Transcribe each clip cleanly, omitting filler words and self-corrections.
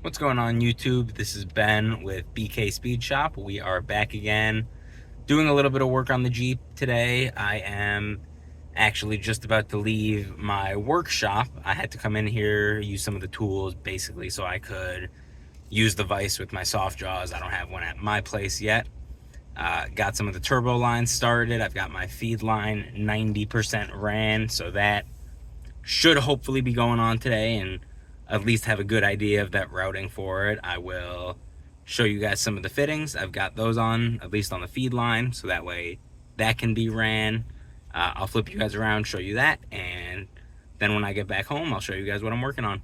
What's going on YouTube? This is Ben with BK Speed Shop. We are back again doing a little bit of work on the Jeep today. I am actually just about to leave my workshop. I had to come in here, use some of the tools basically so I could use the vise with my soft jaws. I don't have one at my place yet. Got some of the turbo lines started. I've got my feed line 90% ran, so that should hopefully be going on today and at least have a good idea of that routing for it. I will show you guys some of the fittings. I've got those on, at least on the feed line, so that way that can be ran. I'll flip you guys around, show you that, and then when I get back home, I'll show you guys what I'm working on.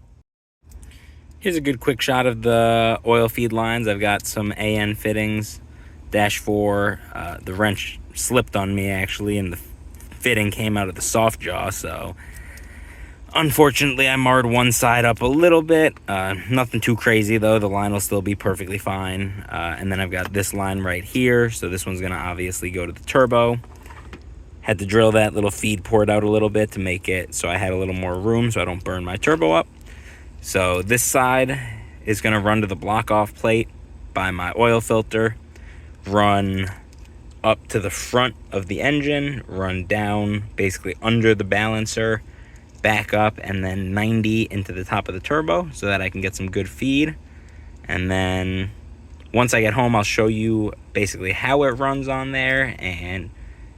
Here's a good quick shot of the oil feed lines. I've got some AN fittings, dash 4. The wrench slipped on me actually, and the fitting came out of the soft jaw, so unfortunately, I marred one side up a little bit. Nothing too crazy, though. The line will still be perfectly fine. And then I've got this line right here. So this one's going to obviously go to the turbo. Had to drill that little feed port out a little bit to make it so I had a little more room so I don't burn my turbo up. So this side is going to run to the block-off plate by my oil filter, run up to the front of the engine, run down basically under the balancer, back up, and then 90 into the top of the turbo so that I can get some good feed. And then once I get home, I'll show you basically how it runs on there and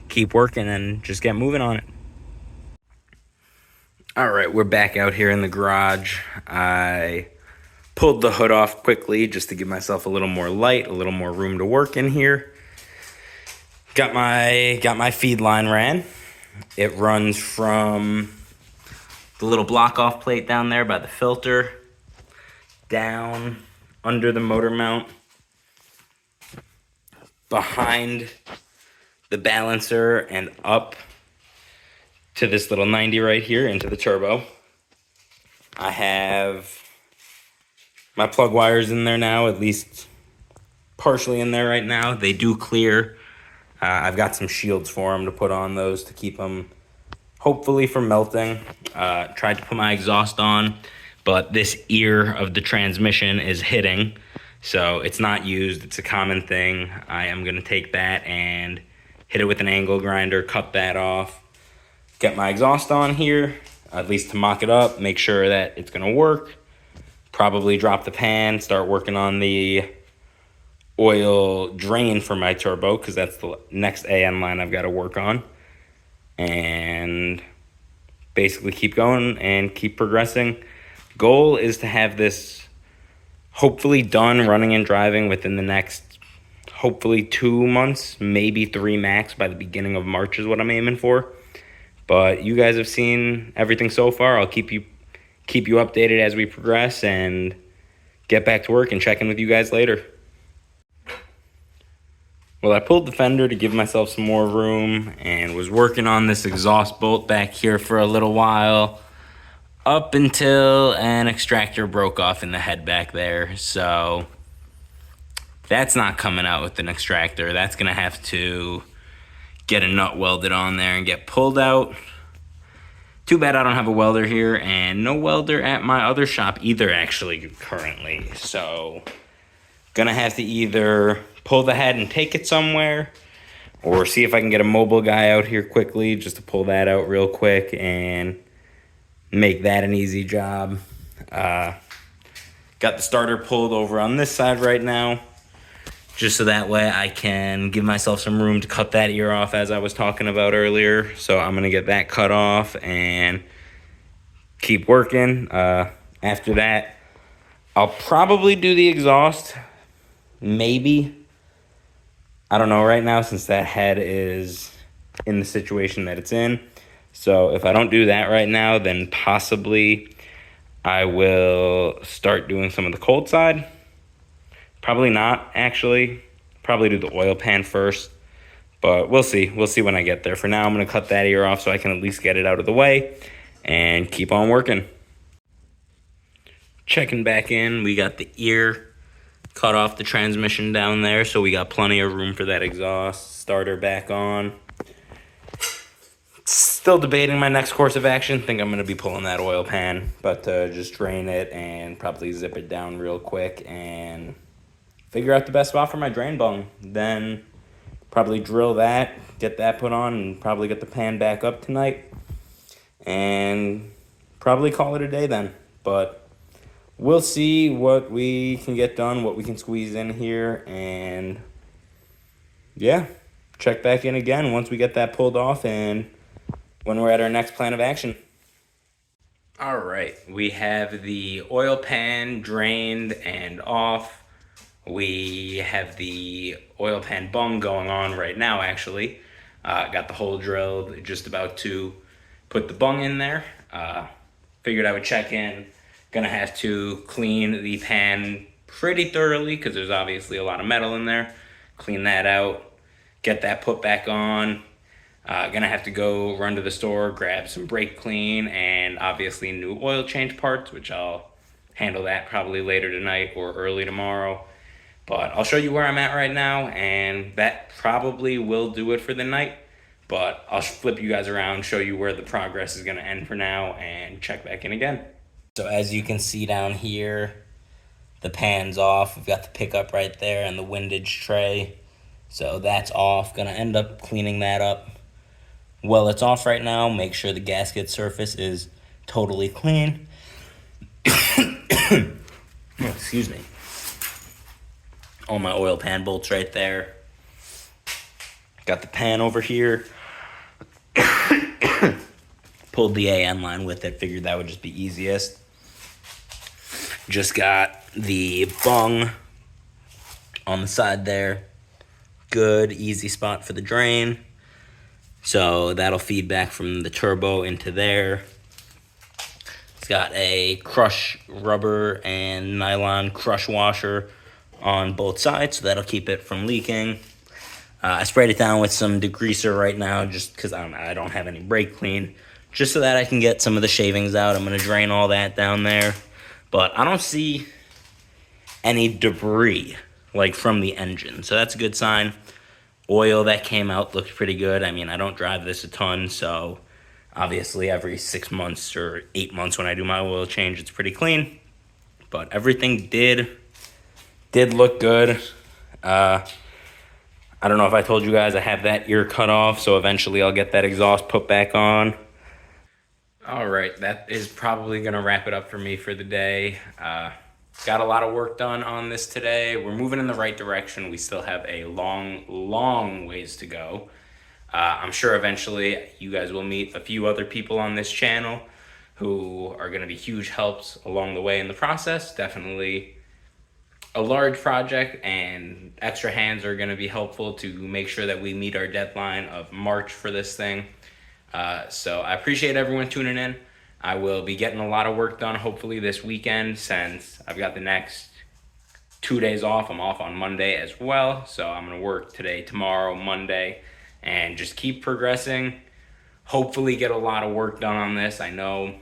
keep working and just get moving on it. All right, we're back out here in the garage. I pulled the hood off quickly just to give myself a little more light, a little more room to work in here. Got my feed line ran. It runs from the little block off plate down there by the filter, down under the motor mount, behind the balancer, and up to this little 90 right here into the turbo. I have my plug wires in there now, at least partially in there right now. They do clear. I've got some shields for them to put on those to keep them hopefully from melting. Tried to put my exhaust on, but this ear of the transmission is hitting, so it's not used. It's a common thing. I am going to take that and hit it with an angle grinder, cut that off, get my exhaust on here, at least to mock it up, make sure that it's going to work. Probably drop the pan, start working on the oil drain for my turbo, because that's the next AN line I've got to work on. And basically keep going and keep progressing. Goal is to have this hopefully done running and driving within the next hopefully 2 months, maybe 3 max. By the beginning of March is what I'm aiming for. But you guys have seen everything so far. I'll keep you updated as we progress and get back to work and check in with you guys later. Well, I pulled the fender to give myself some more room and was working on this exhaust bolt back here for a little while, up until an extractor broke off in the head back there. So that's not coming out with an extractor. That's going to have to get a nut welded on there and get pulled out. Too bad I don't have a welder here, and no welder at my other shop either, actually, currently. So gonna have to either pull the head and take it somewhere, or see if I can get a mobile guy out here quickly just to pull that out real quick and make that an easy job. Got the starter pulled over on this side right now, just so that way I can give myself some room to cut that ear off as I was talking about earlier. So I'm gonna get that cut off and keep working. After that, I'll probably do the exhaust. Maybe. I don't know right now, since that head is in the situation that it's in. So if I don't do that right now, then possibly I will start doing some of the cold side. Probably not, actually. Probably do the oil pan first. But we'll see. We'll see when I get there. For now, I'm going to cut that ear off so I can at least get it out of the way and keep on working. Checking back in, we got the ear cut off the transmission down there, so we got plenty of room for that exhaust. Starter back on. Still debating my next course of action. Think I'm going to be pulling that oil pan, but just drain it and probably zip it down real quick and figure out the best spot for my drain bung. Then probably drill that, get that put on, and probably get the pan back up tonight. And probably call it a day then. But we'll see what we can get done, what we can squeeze in here, and yeah, check back in again once we get that pulled off and when we're at our next plan of action. All right, we have the oil pan drained and off. We have the oil pan bung going on right now, actually. Got the hole drilled, just about to put the bung in there. Figured I would check in. Gonna have to clean the pan pretty thoroughly because there's obviously a lot of metal in there. Clean that out, get that put back on. Gonna have to go run to the store, grab some brake clean and obviously new oil change parts, which I'll handle that probably later tonight or early tomorrow. But I'll show you where I'm at right now, and that probably will do it for the night. But I'll flip you guys around, show you where the progress is gonna end for now, and check back in again. So as you can see down here, the pan's off. We've got the pickup right there and the windage tray. So that's off. Gonna end up cleaning that up. Well, it's off right now. Make sure the gasket surface is totally clean. Excuse me. All my oil pan bolts right there. Got the pan over here. Pulled the AN line with it. Figured that would just be easiest. Just got the bung on the side there. Good, easy spot for the drain. So that'll feed back from the turbo into there. It's got a crush rubber and nylon crush washer on both sides, so that'll keep it from leaking. I sprayed it down with some degreaser right now just because I don't have any brake clean, just so that I can get some of the shavings out. I'm going to drain all that down there. But I don't see any debris like from the engine, so that's a good sign. Oil that came out looked pretty good. I mean, I don't drive this a ton, so obviously every 6 months or 8 months when I do my oil change, it's pretty clean. But everything did look good. I don't know if I told you guys I have that ear cut off, so eventually I'll get that exhaust put back on. All right, that is probably going to wrap it up for me for the day. Got a lot of work done on this today. We're moving in the right direction. We still have a long ways to go. I'm sure eventually you guys will meet a few other people on this channel who are going to be huge helps along the way in the process. Definitely a large project, and extra hands are going to be helpful to make sure that we meet our deadline of March for this thing. So I appreciate everyone tuning in. I will be getting a lot of work done hopefully this weekend, since I've got the next 2 days off. I'm off on Monday as well, so I'm going to work today, tomorrow, Monday, and just keep progressing. Hopefully get a lot of work done on this. I know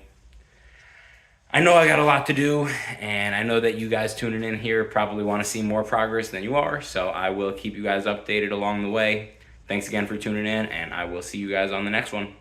I got a lot to do, and I know that you guys tuning in here probably want to see more progress than you are, so I will keep you guys updated along the way. Thanks again for tuning in, and I will see you guys on the next one.